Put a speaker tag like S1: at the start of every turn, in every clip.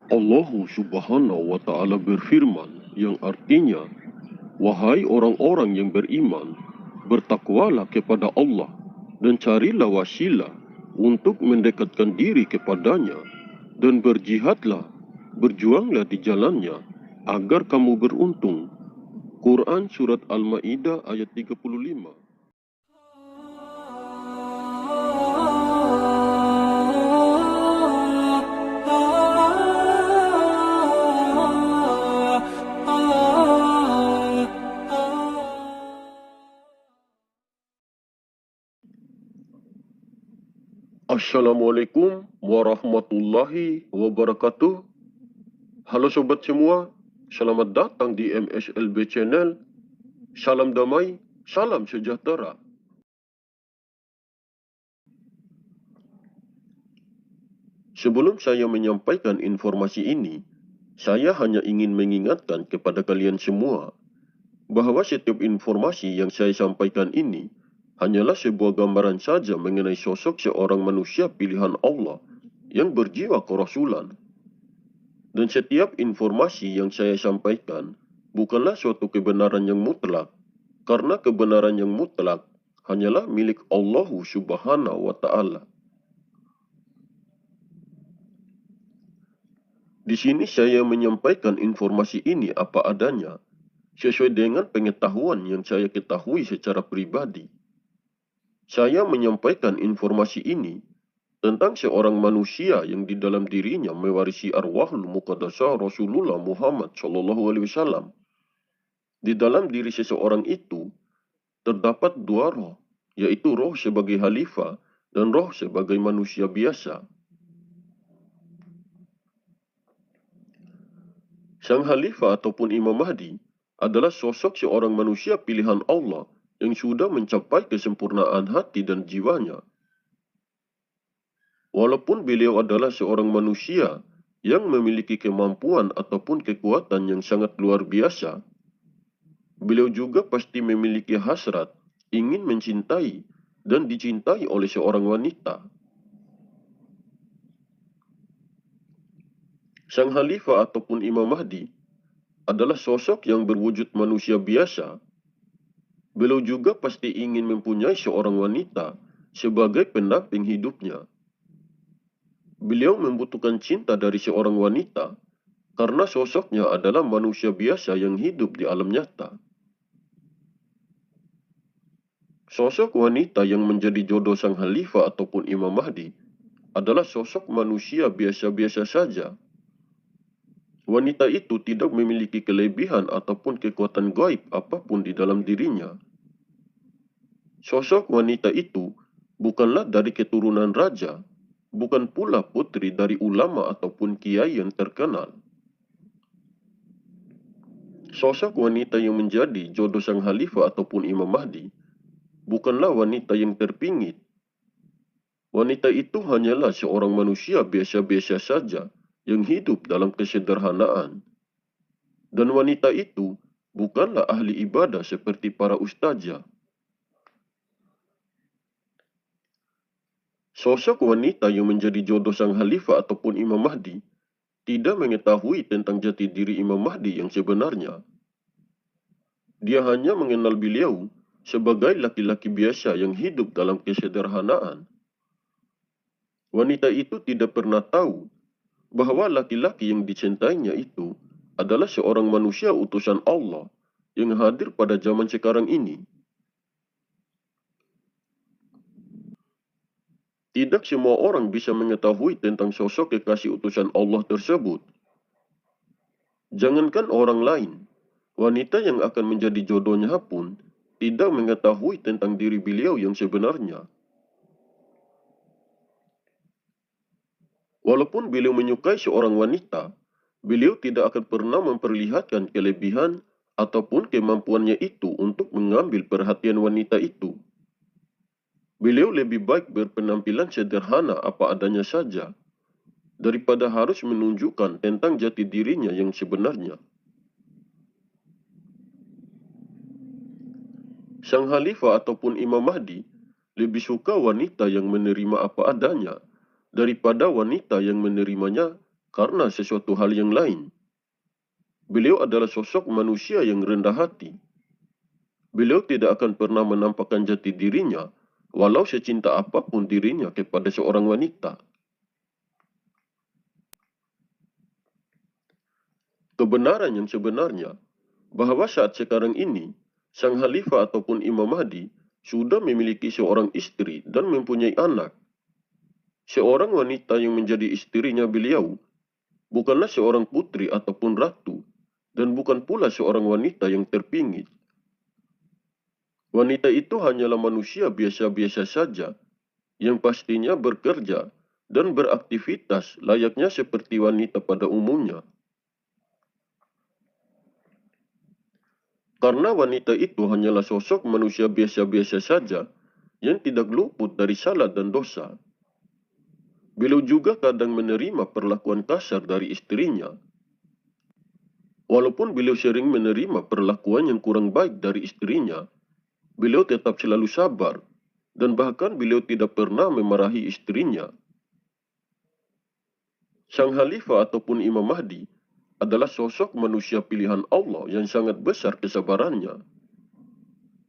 S1: Allah Subhanahu wa Ta'ala berfirman, yang artinya, "Wahai orang-orang yang beriman, bertakwalah kepada Allah dan carilah wasilah untuk mendekatkan diri kepadanya, dan berjihadlah, berjuanglah di jalannya, agar kamu beruntung." Quran Surat Al-Ma'idah ayat 35. Assalamualaikum warahmatullahi wabarakatuh. Halo sobat semua, selamat datang di MSLB Channel. Salam damai, salam sejahtera. Sebelum saya menyampaikan informasi ini, saya hanya ingin mengingatkan kepada kalian semua bahwa setiap informasi yang saya sampaikan ini hanyalah sebuah gambaran saja mengenai sosok seorang manusia pilihan Allah yang berjiwa kerasulan. Dan setiap informasi yang saya sampaikan bukanlah suatu kebenaran yang mutlak, karena kebenaran yang mutlak hanyalah milik Allah Subhanahu wa Ta'ala. Di sini saya menyampaikan informasi ini apa adanya, sesuai dengan pengetahuan yang saya ketahui secara pribadi. Saya menyampaikan informasi ini tentang seorang manusia yang di dalam dirinya mewarisi arwahul muqaddasah Rasulullah Muhammad SAW. Di dalam diri seseorang itu terdapat dua roh, yaitu roh sebagai khalifah dan roh sebagai manusia biasa. Sang khalifah ataupun Imam Mahdi adalah sosok seorang manusia pilihan Allah yang sudah mencapai kesempurnaan hati dan jiwanya. Walaupun beliau adalah seorang manusia yang memiliki kemampuan ataupun kekuatan yang sangat luar biasa, beliau juga pasti memiliki hasrat ingin mencintai dan dicintai oleh seorang wanita. Sang khalifah ataupun Imam Mahdi adalah sosok yang berwujud manusia biasa. Beliau juga pasti ingin mempunyai seorang wanita sebagai pendamping hidupnya. Beliau membutuhkan cinta dari seorang wanita karena sosoknya adalah manusia biasa yang hidup di alam nyata. Sosok wanita yang menjadi jodoh sang khalifah ataupun Imam Mahdi adalah sosok manusia biasa-biasa saja. Wanita itu tidak memiliki kelebihan ataupun kekuatan gaib apapun di dalam dirinya. Sosok wanita itu bukanlah dari keturunan raja, bukan pula putri dari ulama ataupun kiai yang terkenal. Sosok wanita yang menjadi jodoh sang khalifah ataupun Imam Mahdi bukanlah wanita yang terpingit. Wanita itu hanyalah seorang manusia biasa-biasa saja yang hidup dalam kesederhanaan. Dan wanita itu bukanlah ahli ibadah seperti para ustazah. Sosok wanita yang menjadi jodoh sang khalifah ataupun Imam Mahdi tidak mengetahui tentang jati diri Imam Mahdi yang sebenarnya. Dia hanya mengenal beliau sebagai laki-laki biasa yang hidup dalam kesederhanaan. Wanita itu tidak pernah tahu bahwa laki-laki yang dicintainya itu adalah seorang manusia utusan Allah yang hadir pada zaman sekarang ini. Tidak semua orang bisa mengetahui tentang sosok kekasih utusan Allah tersebut. Jangankan orang lain, wanita yang akan menjadi jodohnya pun tidak mengetahui tentang diri beliau yang sebenarnya. Walaupun beliau menyukai seorang wanita, beliau tidak akan pernah memperlihatkan kelebihan ataupun kemampuannya itu untuk mengambil perhatian wanita itu. Beliau lebih baik berpenampilan sederhana apa adanya saja, daripada harus menunjukkan tentang jati dirinya yang sebenarnya. Sang khalifah ataupun Imam Mahdi lebih suka wanita yang menerima apa adanya daripada wanita yang menerimanya karena sesuatu hal yang lain. Beliau adalah sosok manusia yang rendah hati. Beliau tidak akan pernah menampakkan jati dirinya, walau secinta apapun dirinya kepada seorang wanita. Kebenaran yang sebenarnya, bahwa saat sekarang ini, Sang Khalifah ataupun Imam Mahdi sudah memiliki seorang istri dan mempunyai anak. Seorang wanita yang menjadi istrinya beliau bukanlah seorang putri ataupun ratu, dan bukan pula seorang wanita yang terpingit. Wanita itu hanyalah manusia biasa-biasa saja, yang pastinya bekerja dan beraktivitas layaknya seperti wanita pada umumnya. Karena wanita itu hanyalah sosok manusia biasa-biasa saja, yang tidak luput dari salah dan dosa. Beliau juga kadang menerima perlakuan kasar dari istrinya. Walaupun beliau sering menerima perlakuan yang kurang baik dari istrinya, beliau tetap selalu sabar, dan bahkan beliau tidak pernah memarahi istrinya. Sang Khalifah ataupun Imam Mahdi adalah sosok manusia pilihan Allah yang sangat besar kesabarannya.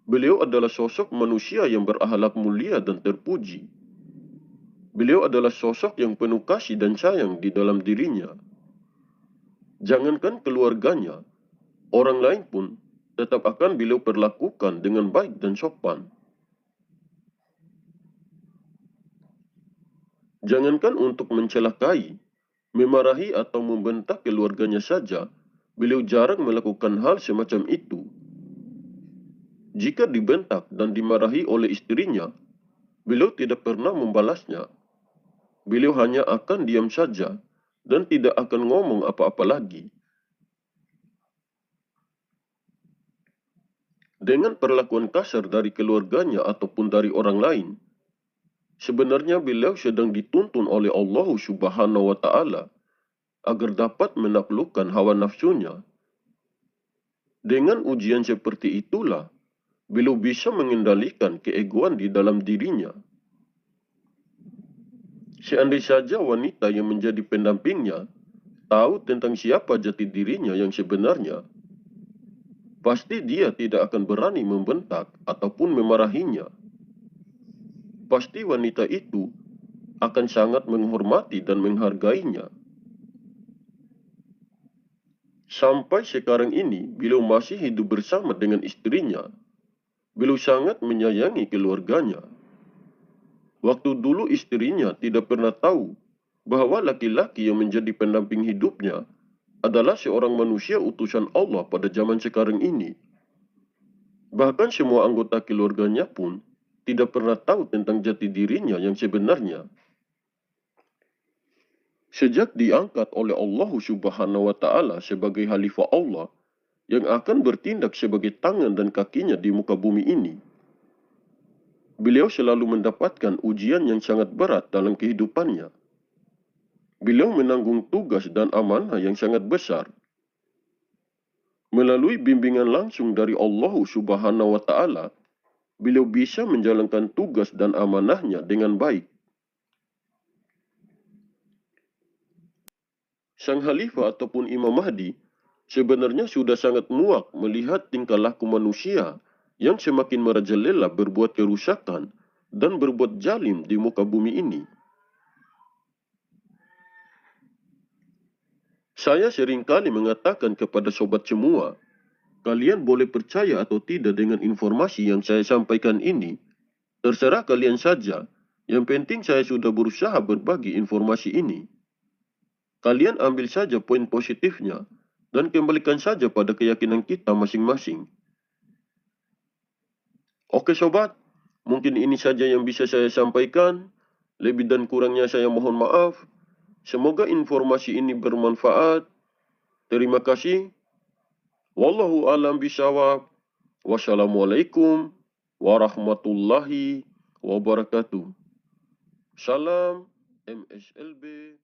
S1: Beliau adalah sosok manusia yang berakhlak mulia dan terpuji. Beliau adalah sosok yang penuh kasih dan sayang di dalam dirinya. Jangankan keluarganya, orang lain pun tetap akan beliau perlakukan dengan baik dan sopan. Jangankan untuk mencelakai, memarahi atau membentak keluarganya saja, beliau jarang melakukan hal semacam itu. Jika dibentak dan dimarahi oleh istrinya, beliau tidak pernah membalasnya. Beliau hanya akan diam saja dan tidak akan ngomong apa-apa lagi. Dengan perlakuan kasar dari keluarganya ataupun dari orang lain, sebenarnya beliau sedang dituntun oleh Allah Subhanahu wa Ta'ala agar dapat menaklukkan hawa nafsunya. Dengan ujian seperti itulah, beliau bisa mengendalikan keegoan di dalam dirinya. Seandainya saja wanita yang menjadi pendampingnya tahu tentang siapa jati dirinya yang sebenarnya, pasti dia tidak akan berani membentak ataupun memarahinya. Pasti wanita itu akan sangat menghormati dan menghargainya. Sampai sekarang ini, beliau masih hidup bersama dengan istrinya. Beliau sangat menyayangi keluarganya. Waktu dulu istrinya tidak pernah tahu bahwa laki-laki yang menjadi pendamping hidupnya adalah seorang manusia utusan Allah pada zaman sekarang ini. Bahkan semua anggota keluarganya pun tidak pernah tahu tentang jati dirinya yang sebenarnya. Sejak diangkat oleh Allah Subhanahu wa Ta'ala sebagai Khalifah Allah yang akan bertindak sebagai tangan dan kakinya di muka bumi ini, beliau selalu mendapatkan ujian yang sangat berat dalam kehidupannya. Beliau menanggung tugas dan amanah yang sangat besar. Melalui bimbingan langsung dari Allah Subhanahu wa Ta'ala, beliau bisa menjalankan tugas dan amanahnya dengan baik. Sang Khalifah ataupun Imam Mahdi sebenarnya sudah sangat muak melihat tingkah laku manusia yang semakin merajalela berbuat kerusakan dan berbuat zalim di muka bumi ini. Saya seringkali mengatakan kepada sobat semua, kalian boleh percaya atau tidak dengan informasi yang saya sampaikan ini. Terserah kalian saja. Yang penting saya sudah berusaha berbagi informasi ini. Kalian ambil saja poin positifnya dan kembalikan saja pada keyakinan kita masing-masing. Oke sobat, mungkin ini saja yang bisa saya sampaikan. Lebih dan kurangnya saya mohon maaf. Semoga informasi ini bermanfaat. Terima kasih. Wallahu a'lam bishawab. Wassalamualaikum warahmatullahi wabarakatuh. Salam MSLB.